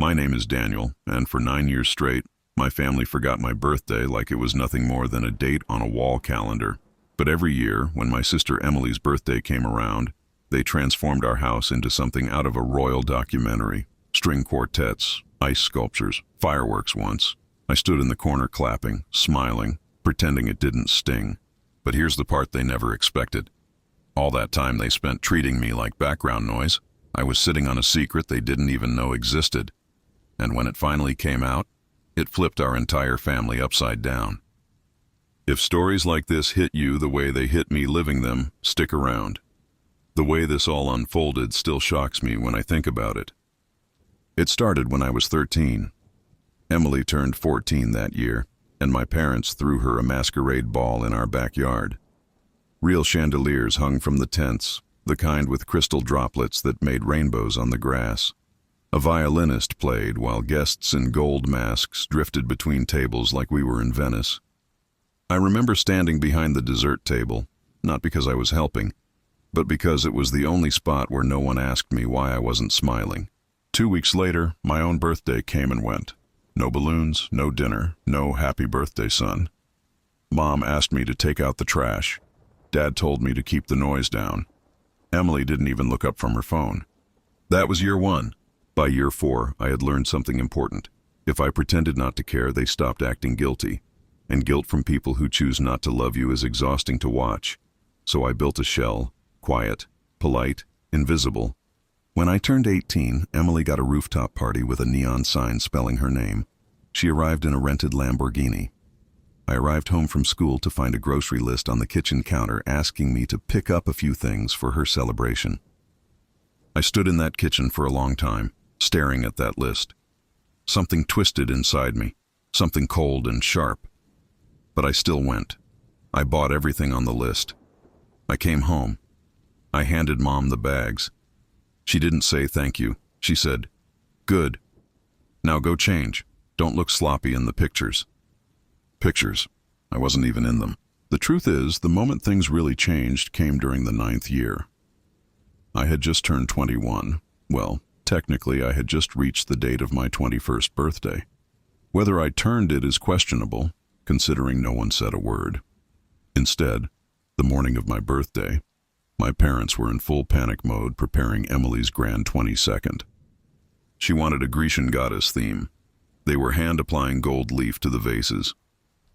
My name is Daniel, and for 9 years straight, my family forgot my birthday like it was nothing more than a date on a wall calendar. But every year, when my sister Emily's birthday came around, they transformed our house into something out of a royal documentary. String quartets, ice sculptures, fireworks once. I stood in the corner clapping, smiling, pretending it didn't sting. But here's the part they never expected. All that time they spent treating me like background noise, I was sitting on a secret they didn't even know existed. And when it finally came out, it flipped our entire family upside down. If stories like this hit you the way they hit me living them, stick around. The way this all unfolded still shocks me when I think about it. It started when I was 13. Emily turned 14 that year, and my parents threw her a masquerade ball in our backyard. Real chandeliers hung from the tents, the kind with crystal droplets that made rainbows on the grass. A violinist played while guests in gold masks drifted between tables like we were in Venice. I remember standing behind the dessert table, not because I was helping, but because it was the only spot where no one asked me why I wasn't smiling. 2 weeks later, my own birthday came and went. No balloons, no dinner, no happy birthday, son. Mom asked me to take out the trash. Dad told me to keep the noise down. Emily didn't even look up from her phone. That was year 1. By year 4, I had learned something important. If I pretended not to care, they stopped acting guilty. And guilt from people who choose not to love you is exhausting to watch. So I built a shell, quiet, polite, invisible. When I turned 18, Emily got a rooftop party with a neon sign spelling her name. She arrived in a rented Lamborghini. I arrived home from school to find a grocery list on the kitchen counter asking me to pick up a few things for her celebration. I stood in that kitchen for a long time, staring at that list. Something twisted inside me, something cold and sharp. But I still went. I bought everything on the list. I came home. I handed Mom the bags. She didn't say thank you. She said, "Good. Now go change. Don't look sloppy in the pictures." Pictures. I wasn't even in them. The truth is, the moment things really changed came during the 9th year. I had just turned 21. Well, technically I had just reached the date of my 21st birthday. Whether I turned it is questionable, considering no one said a word. Instead, the morning of my birthday, my parents were in full panic mode preparing Emily's grand 22nd. She wanted a Grecian goddess theme. They were hand-applying gold leaf to the vases.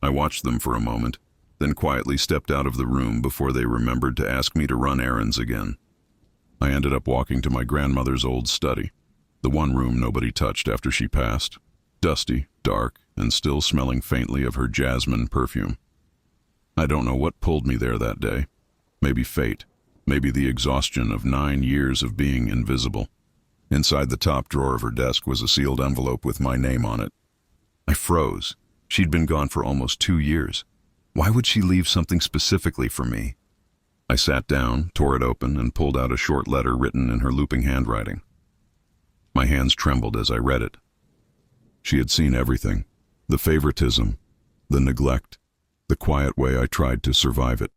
I watched them for a moment, then quietly stepped out of the room before they remembered to ask me to run errands again. I ended up walking to my grandmother's old study, the one room nobody touched after she passed, dusty, dark, and still smelling faintly of her jasmine perfume. I don't know what pulled me there that day. Maybe fate, maybe the exhaustion of 9 years of being invisible. Inside the top drawer of her desk was a sealed envelope with my name on it. I froze. She'd been gone for almost 2 years. Why would she leave something specifically for me? I sat down, tore it open, and pulled out a short letter written in her looping handwriting. My hands trembled as I read it. She had seen everything. The favoritism, the neglect, the quiet way I tried to survive it.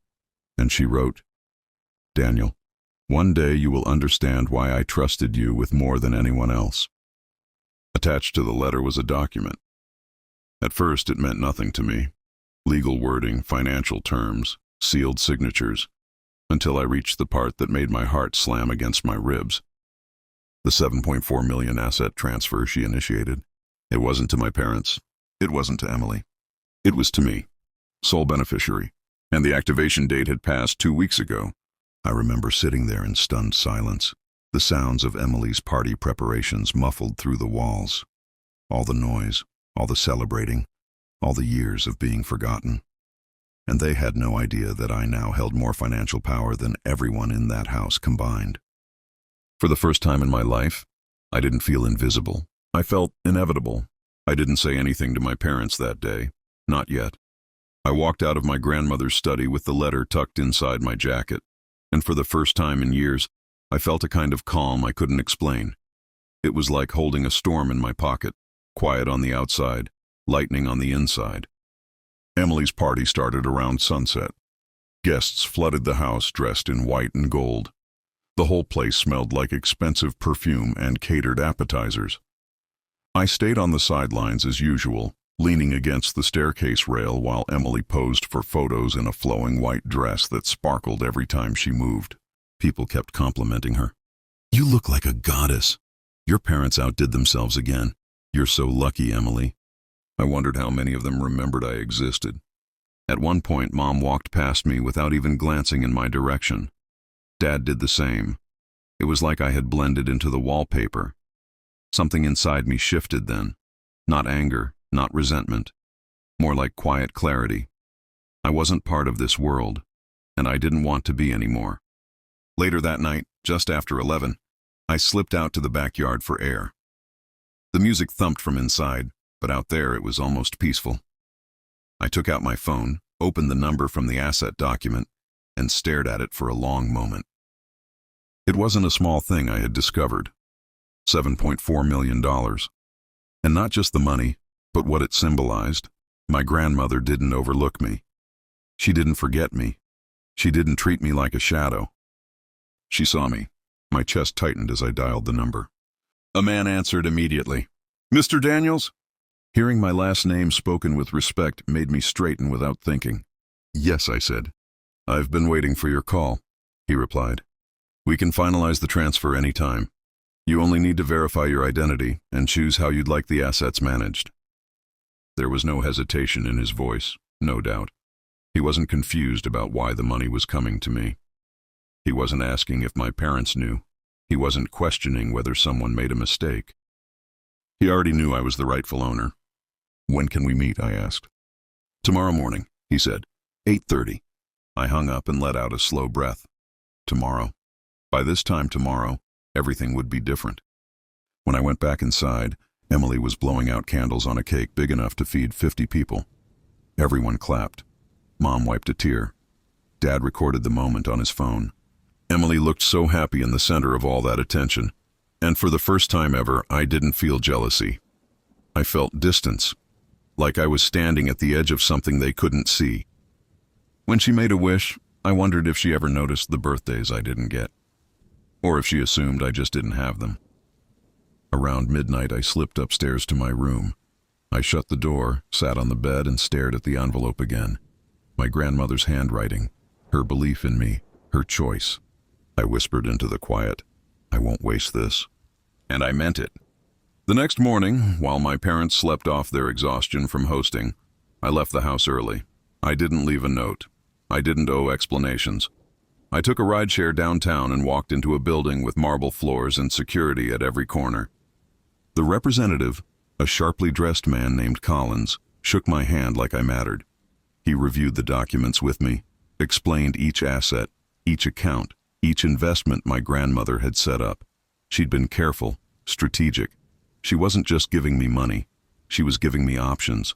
And she wrote, "Daniel, one day you will understand why I trusted you with more than anyone else." Attached to the letter was a document. At first, it meant nothing to me. Legal wording, financial terms, sealed signatures, until I reached the part that made my heart slam against my ribs. The $7.4 million asset transfer she initiated. It wasn't to my parents. It wasn't to Emily. It was to me, sole beneficiary, and the activation date had passed 2 weeks ago. I remember sitting there in stunned silence, the sounds of Emily's party preparations muffled through the walls. All the noise, all the celebrating, all the years of being forgotten. And they had no idea that I now held more financial power than everyone in that house combined. For the first time in my life, I didn't feel invisible. I felt inevitable. I didn't say anything to my parents that day. Not yet. I walked out of my grandmother's study with the letter tucked inside my jacket, and for the first time in years, I felt a kind of calm I couldn't explain. It was like holding a storm in my pocket, quiet on the outside, lightning on the inside. Emily's party started around sunset. Guests flooded the house dressed in white and gold. The whole place smelled like expensive perfume and catered appetizers. I stayed on the sidelines as usual, leaning against the staircase rail while Emily posed for photos in a flowing white dress that sparkled every time she moved. People kept complimenting her. "You look like a goddess. Your parents outdid themselves again. You're so lucky, Emily." I wondered how many of them remembered I existed. At one point, Mom walked past me without even glancing in my direction. Dad did the same. It was like I had blended into the wallpaper. Something inside me shifted then. Not anger, not resentment. More like quiet clarity. I wasn't part of this world, and I didn't want to be anymore. Later that night, just after 11, I slipped out to the backyard for air. The music thumped from inside, but out there it was almost peaceful. I took out my phone, opened the number from the asset document, and stared at it for a long moment. It wasn't a small thing I had discovered. $7.4 million. And not just the money, but what it symbolized. My grandmother didn't overlook me. She didn't forget me. She didn't treat me like a shadow. She saw me. My chest tightened as I dialed the number. A man answered immediately. "Mr. Daniels?" Hearing my last name spoken with respect made me straighten without thinking. "Yes," I said. "I've been waiting for your call," he replied. "We can finalize the transfer any time. You only need to verify your identity and choose how you'd like the assets managed." There was no hesitation in his voice, no doubt. He wasn't confused about why the money was coming to me. He wasn't asking if my parents knew. He wasn't questioning whether someone made a mistake. He already knew I was the rightful owner. "When can we meet?" I asked. "Tomorrow morning," he said. 8:30. I hung up and let out a slow breath. Tomorrow. By this time tomorrow, everything would be different. When I went back inside, Emily was blowing out candles on a cake big enough to feed 50 people. Everyone clapped. Mom wiped a tear. Dad recorded the moment on his phone. Emily looked so happy in the center of all that attention, and for the first time ever, I didn't feel jealousy. I felt distance, like I was standing at the edge of something they couldn't see. When she made a wish, I wondered if she ever noticed the birthdays I didn't get, or if she assumed I just didn't have them. Around midnight, I slipped upstairs to my room. I shut the door, sat on the bed, and stared at the envelope again. My grandmother's handwriting, her belief in me, her choice. I whispered into the quiet, "I won't waste this." And I meant it. The next morning, while my parents slept off their exhaustion from hosting, I left the house early. I didn't leave a note. I didn't owe explanations. I took a rideshare downtown and walked into a building with marble floors and security at every corner. The representative, a sharply dressed man named Collins, shook my hand like I mattered. He reviewed the documents with me, explained each asset, each account, each investment my grandmother had set up. She'd been careful, strategic. She wasn't just giving me money. She was giving me options.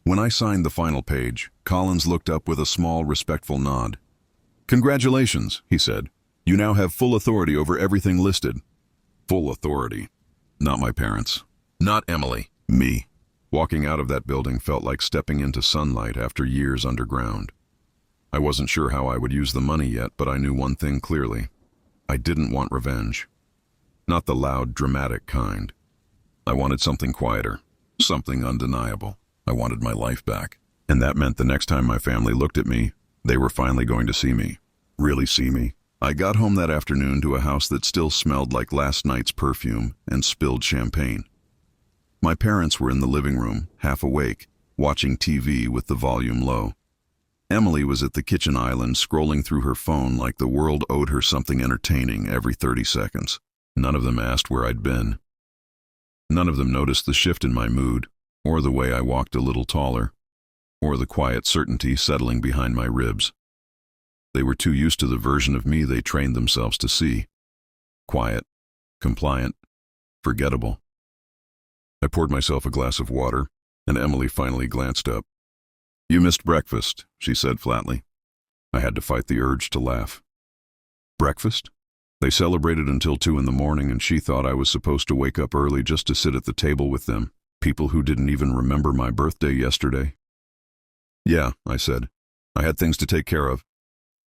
When I signed the final page, Collins looked up with a small, respectful nod. "Congratulations," he said. "You now have full authority over everything listed." Full authority. Not my parents. Not Emily. Me. Walking out of that building felt like stepping into sunlight after years underground. I wasn't sure how I would use the money yet, but I knew one thing clearly. I didn't want revenge. Not the loud, dramatic kind. I wanted something quieter, something undeniable. I wanted my life back. And that meant the next time my family looked at me, they were finally going to see me. Really see me. I got home that afternoon to a house that still smelled like last night's perfume and spilled champagne. My parents were in the living room, half awake, watching TV with the volume low. Emily was at the kitchen island scrolling through her phone like the world owed her something entertaining every 30 seconds. None of them asked where I'd been. None of them noticed the shift in my mood, or the way I walked a little taller, or the quiet certainty settling behind my ribs. They were too used to the version of me they trained themselves to see. Quiet, compliant, forgettable. I poured myself a glass of water, and Emily finally glanced up. "You missed breakfast," she said flatly. I had to fight the urge to laugh. Breakfast? They celebrated until 2 in the morning, and she thought I was supposed to wake up early just to sit at the table with them, people who didn't even remember my birthday yesterday. "Yeah," I said. "I had things to take care of."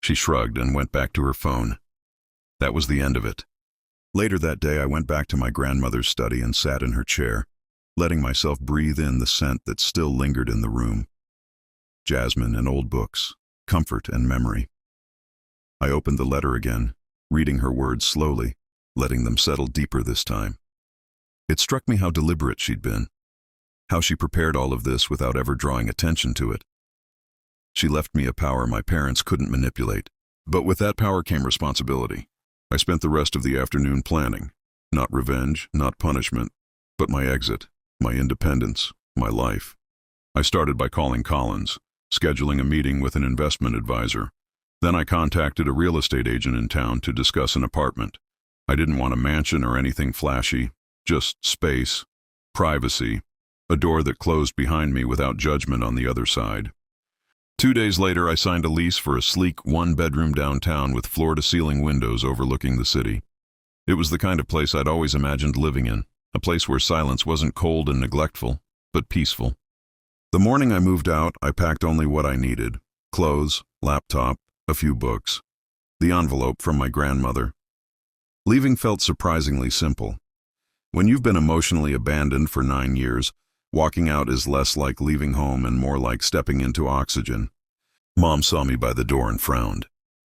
She shrugged and went back to her phone. That was the end of it. Later that day, I went back to my grandmother's study and sat in her chair. letting myself breathe in the scent that still lingered in the room. Jasmine and old books, comfort and memory. I opened the letter again, reading her words slowly, letting them settle deeper this time. It struck me how deliberate she'd been, how she prepared all of this without ever drawing attention to it. She left me a power my parents couldn't manipulate, but with that power came responsibility. I spent the rest of the afternoon planning, not revenge, not punishment, but my exit, my independence, my life. I started by calling Collins, scheduling a meeting with an investment advisor. Then I contacted a real estate agent in town to discuss an apartment. I didn't want a mansion or anything flashy, just space, privacy, a door that closed behind me without judgment on the other side. 2 days later, I signed a lease for a sleek one-bedroom downtown with floor-to-ceiling windows overlooking the city. It was the kind of place I'd always imagined living in, a place where silence wasn't cold and neglectful, but peaceful. The morning I moved out, I packed only what I needed: clothes, laptop, a few books, the envelope from my grandmother. Leaving felt surprisingly simple. When you've been emotionally abandoned for 9 years, walking out is less like leaving home and more like stepping into oxygen. Mom saw me by the door and frowned.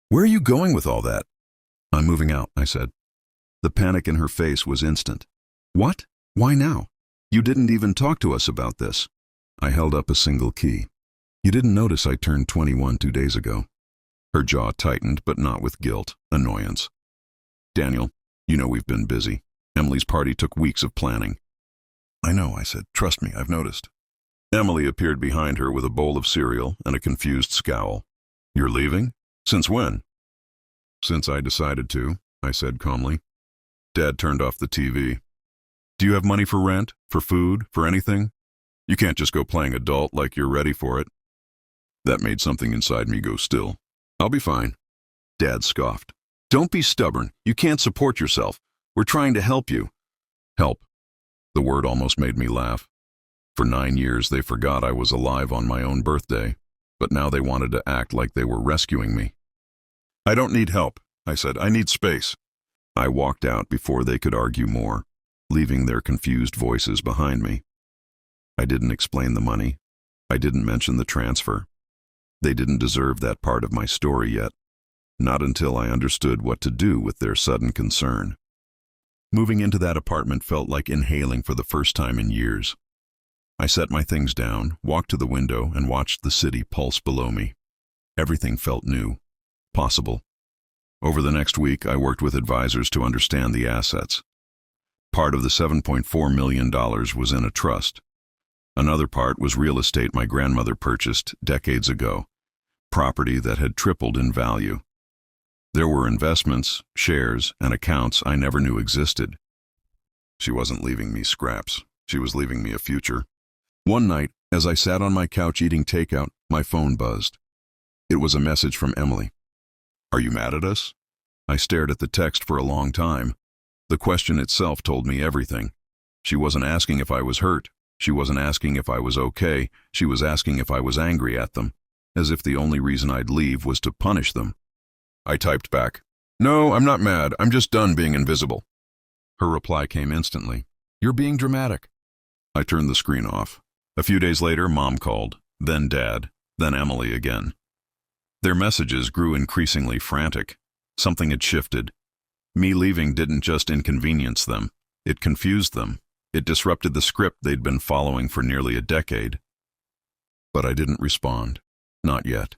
"Where are you going with all that?" "I'm moving out," I said. The panic in her face was instant. "What? Why now? You didn't even talk to us about this." I held up a single key. "You didn't notice I turned 21 2 days ago." Her jaw tightened, but not with guilt, annoyance. "Daniel, you know we've been busy. Emily's party took weeks of planning." "I know," I said. "Trust me, I've noticed." Emily appeared behind her with a bowl of cereal and a confused scowl. "You're leaving? Since when?" "Since I decided to," I said calmly. Dad turned off the TV. "Do you have money for rent, for food, for anything? You can't just go playing adult like you're ready for it." That made something inside me go still. "I'll be fine." Dad scoffed. "Don't be stubborn. You can't support yourself. We're trying to help you." Help. The word almost made me laugh. For 9 years they forgot I was alive on my own birthday, but now they wanted to act like they were rescuing me. "I don't need help," I said. "I need space." I walked out before they could argue more, leaving their confused voices behind me. I didn't explain the money. I didn't mention the transfer. They didn't deserve that part of my story yet, not until I understood what to do with their sudden concern. Moving into that apartment felt like inhaling for the first time in years. I set my things down, walked to the window, and watched the city pulse below me. Everything felt new, possible. Over the next week, I worked with advisors to understand the assets. Part of the $7.4 million was in a trust. Another part was real estate my grandmother purchased decades ago, property that had tripled in value. There were investments, shares, and accounts I never knew existed. She wasn't leaving me scraps. She was leaving me a future. One night, as I sat on my couch eating takeout, my phone buzzed. It was a message from Emily. "Are you mad at us?" I stared at the text for a long time. The question itself told me everything. She wasn't asking if I was hurt. She wasn't asking if I was okay. She was asking if I was angry at them, as if the only reason I'd leave was to punish them. I typed back, "No, I'm not mad. I'm just done being invisible." Her reply came instantly. "You're being dramatic." I turned the screen off. A few days later, Mom called, then Dad, then Emily again. Their messages grew increasingly frantic. Something had shifted. Me leaving didn't just inconvenience them. It confused them. It disrupted the script they'd been following for nearly a decade. But I didn't respond. Not yet.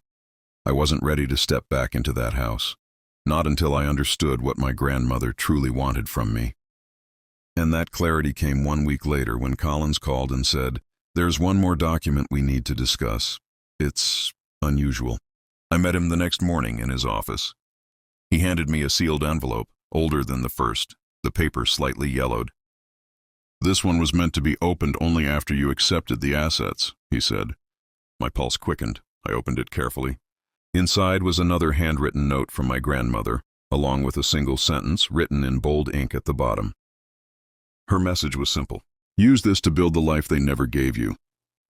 I wasn't ready to step back into that house. Not until I understood what my grandmother truly wanted from me. And that clarity came 1 week later when Collins called and said, "There's one more document we need to discuss. It's unusual." I met him the next morning in his office. He handed me a sealed envelope, older than the first, the paper slightly yellowed. "This one was meant to be opened only after you accepted the assets," he said. My pulse quickened. I opened it carefully. Inside was another handwritten note from my grandmother, along with a single sentence written in bold ink at the bottom. Her message was simple. "Use this to build the life they never gave you."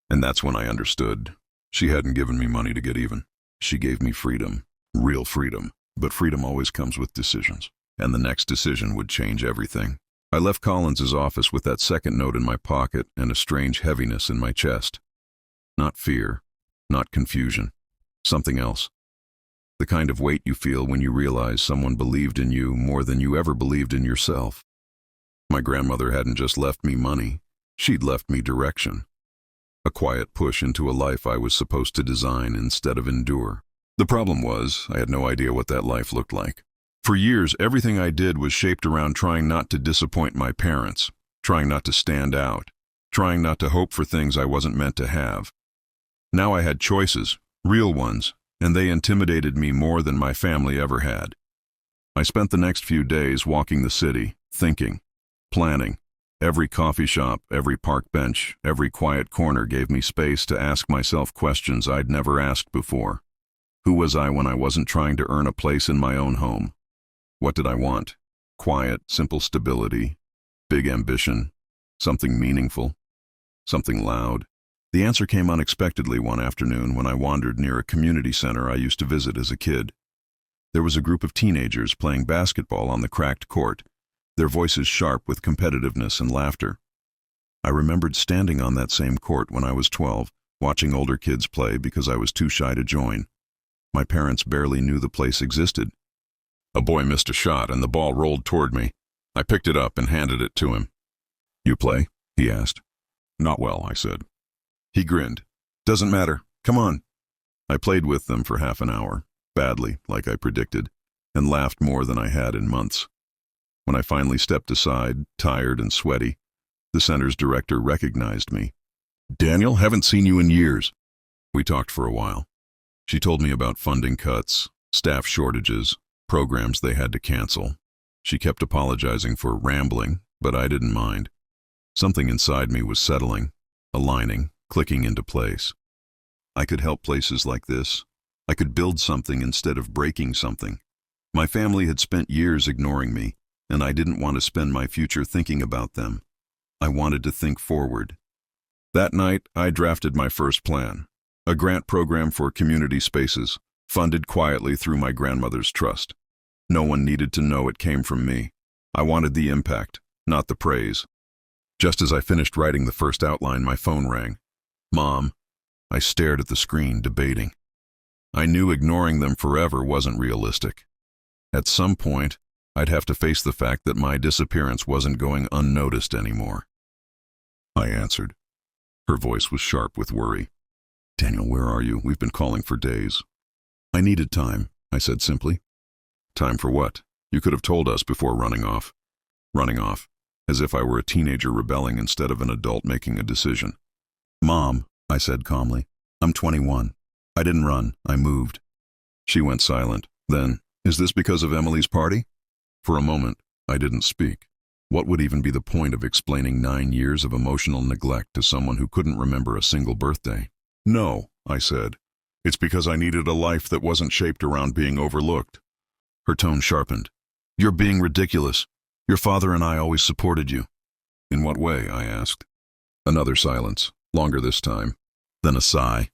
And that's when I understood. She hadn't given me money to get even. She gave me freedom, real freedom, but freedom always comes with decisions, and the next decision would change everything. I left Collins's office with that second note in my pocket and a strange heaviness in my chest. Not fear, not confusion, something else. The kind of weight you feel when you realize someone believed in you more than you ever believed in yourself. My grandmother hadn't just left me money, she'd left me direction. A quiet push into a life I was supposed to design instead of endure. The problem was, I had no idea what that life looked like. For years, everything I did was shaped around trying not to disappoint my parents, trying not to stand out, trying not to hope for things I wasn't meant to have. Now I had choices, real ones, and they intimidated me more than my family ever had. I spent the next few days walking the city, thinking, planning. Every coffee shop, every park bench, every quiet corner gave me space to ask myself questions I'd never asked before. Who was I when I wasn't trying to earn a place in my own home? What did I want? Quiet, simple stability, big ambition, something meaningful, something loud. The answer came unexpectedly one afternoon when I wandered near a community center I used to visit as a kid. There was a group of teenagers playing basketball on the cracked court, their voices sharp with competitiveness and laughter. I remembered standing on that same court when I was 12, watching older kids play because I was too shy to join. My parents barely knew the place existed. A boy missed a shot and the ball rolled toward me. I picked it up and handed it to him. "You play?" he asked. "Not well," I said. He grinned. "Doesn't matter. Come on." I played with them for half an hour, badly, like I predicted, and laughed more than I had in months. When I finally stepped aside, tired and sweaty, the center's director recognized me. "Daniel, haven't seen you in years." We talked for a while. She told me about funding cuts, staff shortages, programs they had to cancel. She kept apologizing for rambling, but I didn't mind. Something inside me was settling, aligning, clicking into place. I could help places like this. I could build something instead of breaking something. My family had spent years ignoring me, and I didn't want to spend my future thinking about them. I wanted to think forward. That night, I drafted my first plan, a grant program for community spaces, funded quietly through my grandmother's trust. No one needed to know it came from me. I wanted the impact, not the praise. Just as I finished writing the first outline, my phone rang. "Mom." I stared at the screen, debating. I knew ignoring them forever wasn't realistic. At some point, I'd have to face the fact that my disappearance wasn't going unnoticed anymore. I answered. Her voice was sharp with worry. "Daniel, where are you? We've been calling for days." "I needed time," I said simply. "Time for what? You could have told us before running off." Running off, as if I were a teenager rebelling instead of an adult making a decision. "Mom," I said calmly, "I'm 21. I didn't run, I moved." She went silent. Then, "Is this because of Emily's party?" For a moment, I didn't speak. What would even be the point of explaining 9 years of emotional neglect to someone who couldn't remember a single birthday? "No," I said. "It's because I needed a life that wasn't shaped around being overlooked." Her tone sharpened. "You're being ridiculous. Your father and I always supported you." "In what way?" I asked. Another silence, longer this time. Then a sigh.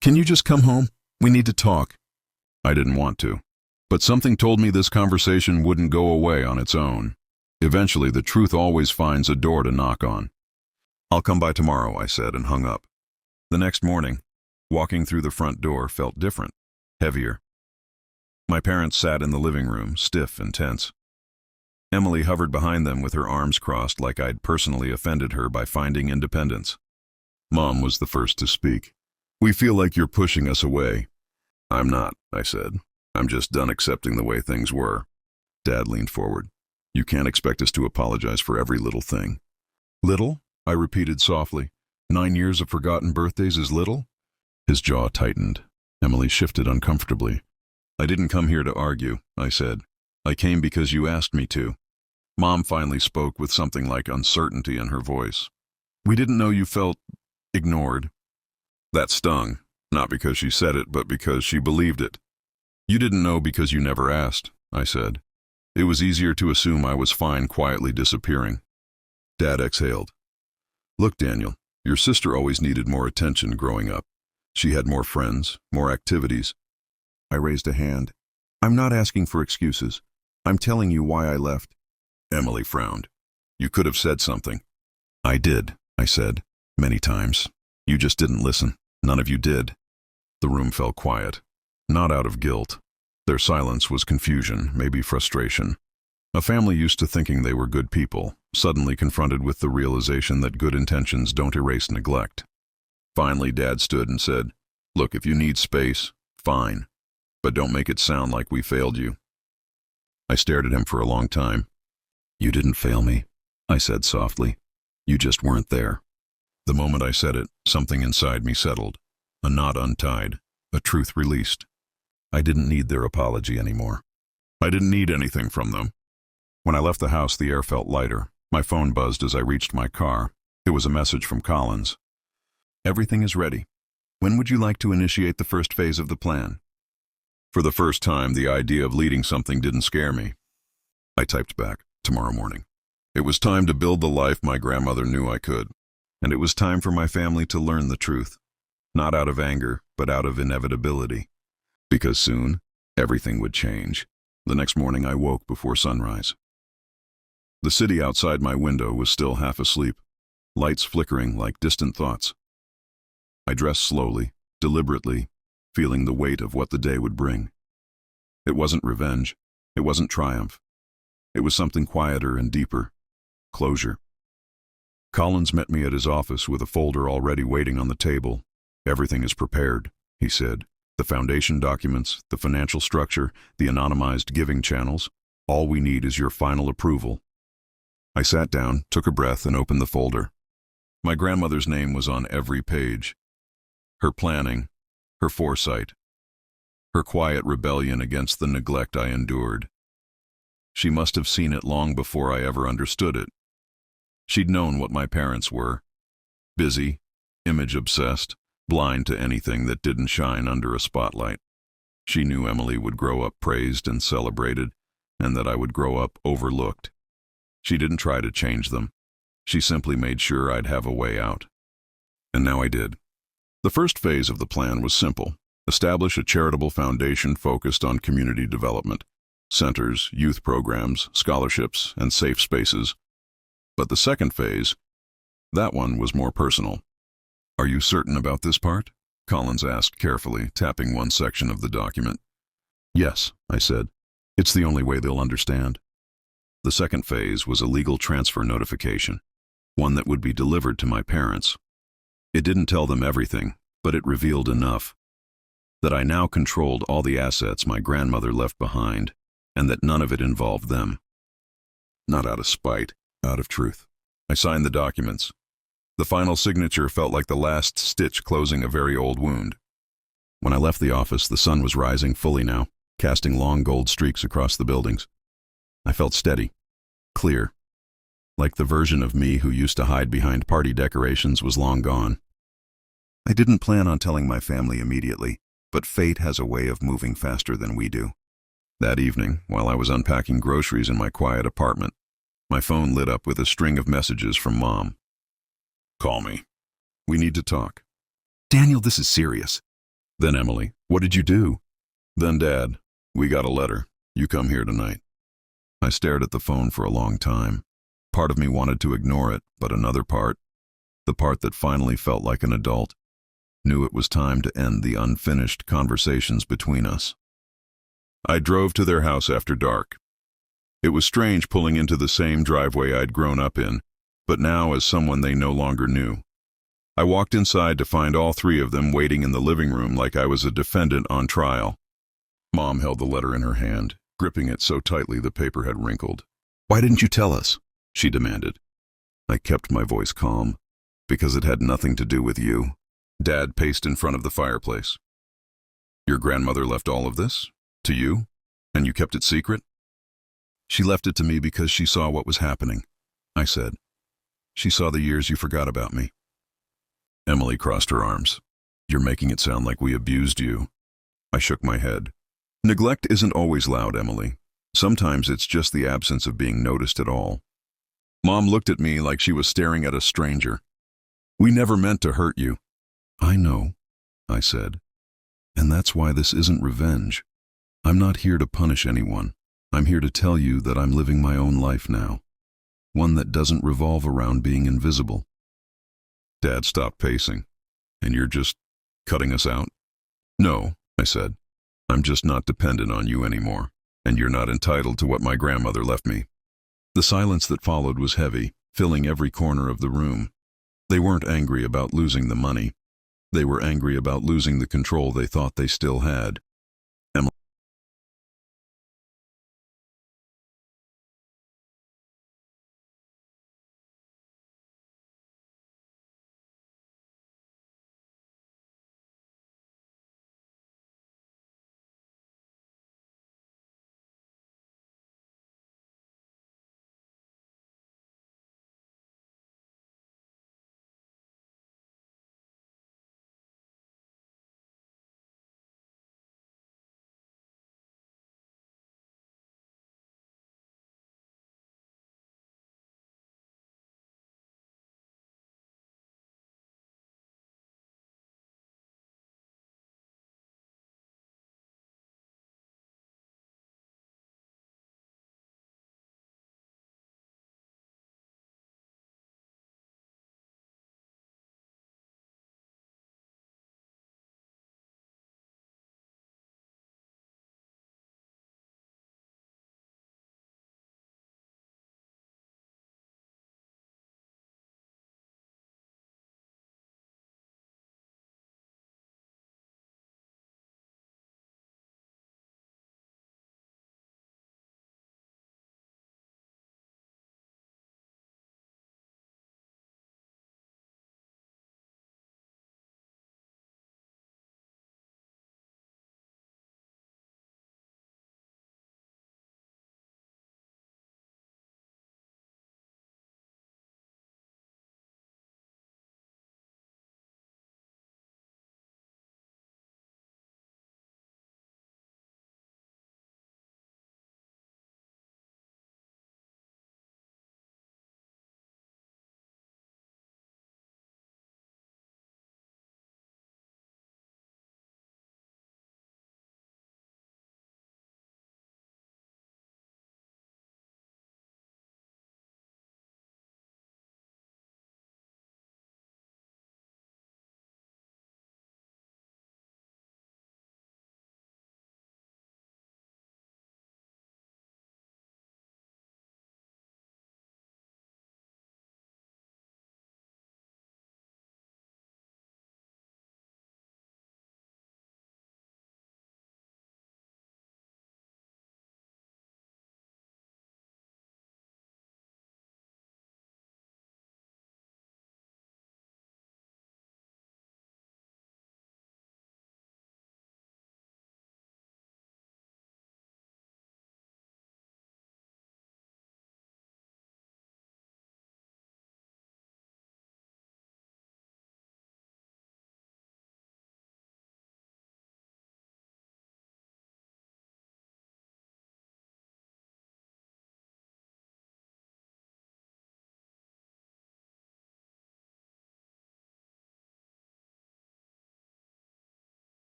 "Can you just come home? We need to talk." I didn't want to. But something told me this conversation wouldn't go away on its own. Eventually, the truth always finds a door to knock on. "I'll come by tomorrow," I said, and hung up. The next morning, walking through the front door felt different, heavier. My parents sat in the living room, stiff and tense. Emily hovered behind them with her arms crossed like I'd personally offended her by finding independence. Mom was the first to speak. "We feel like you're pushing us away." "I'm not," I said. "I'm just done accepting the way things were." Dad leaned forward. "You can't expect us to apologize for every little thing." "Little?" I repeated softly. 9 years of forgotten birthdays is little? His jaw tightened. Emily shifted uncomfortably. "I didn't come here to argue," I said. "I came because you asked me to." Mom finally spoke with something like uncertainty in her voice. "We didn't know you felt ignored." That stung, not because she said it, but because she believed it. "You didn't know because you never asked," I said. It was easier to assume I was fine quietly disappearing. Dad exhaled. "Look, Daniel, your sister always needed more attention growing up. She had more friends, more activities." I raised a hand. "I'm not asking for excuses. I'm telling you why I left." Emily frowned. You could have said something. I did, I said, many times. You just didn't listen. None of you did. The room fell quiet. Not out of guilt. Their silence was confusion, maybe frustration. A family used to thinking they were good people, suddenly confronted with the realization that good intentions don't erase neglect. Finally, Dad stood and said, "Look, if you need space, fine. But don't make it sound like we failed you." I stared at him for a long time. "You didn't fail me," I said softly. "You just weren't there." The moment I said it, something inside me settled. A knot untied, a truth released. I didn't need their apology anymore. I didn't need anything from them. When I left the house, the air felt lighter. My phone buzzed as I reached my car. It was a message from Collins. "Everything is ready. When would you like to initiate the first phase of the plan?" For the first time, the idea of leading something didn't scare me. I typed back, "Tomorrow morning." It was time to build the life my grandmother knew I could. And it was time for my family to learn the truth. Not out of anger, but out of inevitability. Because soon, everything would change. The next morning I woke before sunrise. The city outside my window was still half asleep, lights flickering like distant thoughts. I dressed slowly, deliberately, feeling the weight of what the day would bring. It wasn't revenge. It wasn't triumph. It was something quieter and deeper. Closure. Collins met me at his office with a folder already waiting on the table. "Everything is prepared," he said. "The foundation documents, the financial structure, the anonymized giving channels. All we need is your final approval." I sat down, took a breath, and opened the folder. My grandmother's name was on every page. Her planning, her foresight, her quiet rebellion against the neglect I endured. She must have seen it long before I ever understood it. She'd known what my parents were. Busy, image-obsessed, blind to anything that didn't shine under a spotlight. She knew Emily would grow up praised and celebrated, and that I would grow up overlooked. She didn't try to change them. She simply made sure I'd have a way out. And now I did. The first phase of the plan was simple. Establish a charitable foundation focused on community development. Centers, youth programs, scholarships, and safe spaces. But the second phase, that one was more personal. "Are you certain about this part?" Collins asked carefully, tapping one section of the document. "Yes," I said. "It's the only way they'll understand." The second phase was a legal transfer notification, one that would be delivered to my parents. It didn't tell them everything, but it revealed enough. That I now controlled all the assets my grandmother left behind, and that none of it involved them. Not out of spite, out of truth. I signed the documents. The final signature felt like the last stitch closing a very old wound. When I left the office, the sun was rising fully now, casting long gold streaks across the buildings. I felt steady, clear, like the version of me who used to hide behind party decorations was long gone. I didn't plan on telling my family immediately, but fate has a way of moving faster than we do. That evening, while I was unpacking groceries in my quiet apartment, my phone lit up with a string of messages from Mom. "Call me. We need to talk." "Daniel, this is serious." Then Emily, "What did you do?" Then Dad, "We got a letter. You come here tonight." I stared at the phone for a long time. Part of me wanted to ignore it, but another part, the part that finally felt like an adult, knew it was time to end the unfinished conversations between us. I drove to their house after dark. It was strange pulling into the same driveway I'd grown up in, but now as someone they no longer knew. I walked inside to find all three of them waiting in the living room like I was a defendant on trial. Mom held the letter in her hand, gripping it so tightly the paper had wrinkled. "Why didn't you tell us?" she demanded. I kept my voice calm, because it had nothing to do with you. Dad paced in front of the fireplace. "Your grandmother left all of this? To you? And you kept it secret?" "She left it to me because she saw what was happening," I said. "She saw the years you forgot about me." Emily crossed her arms. "You're making it sound like we abused you." I shook my head. "Neglect isn't always loud, Emily. Sometimes it's just the absence of being noticed at all." Mom looked at me like she was staring at a stranger. "We never meant to hurt you." "I know," I said. "And that's why this isn't revenge. I'm not here to punish anyone. I'm here to tell you that I'm living my own life now. one that doesn't revolve around being invisible. Dad stopped pacing. And you're just cutting us out? No, I said. I'm just not dependent on you anymore, and you're not entitled to what my grandmother left me. The silence that followed was heavy, filling every corner of the room. They weren't angry about losing the money. They were angry about losing the control they thought they still had.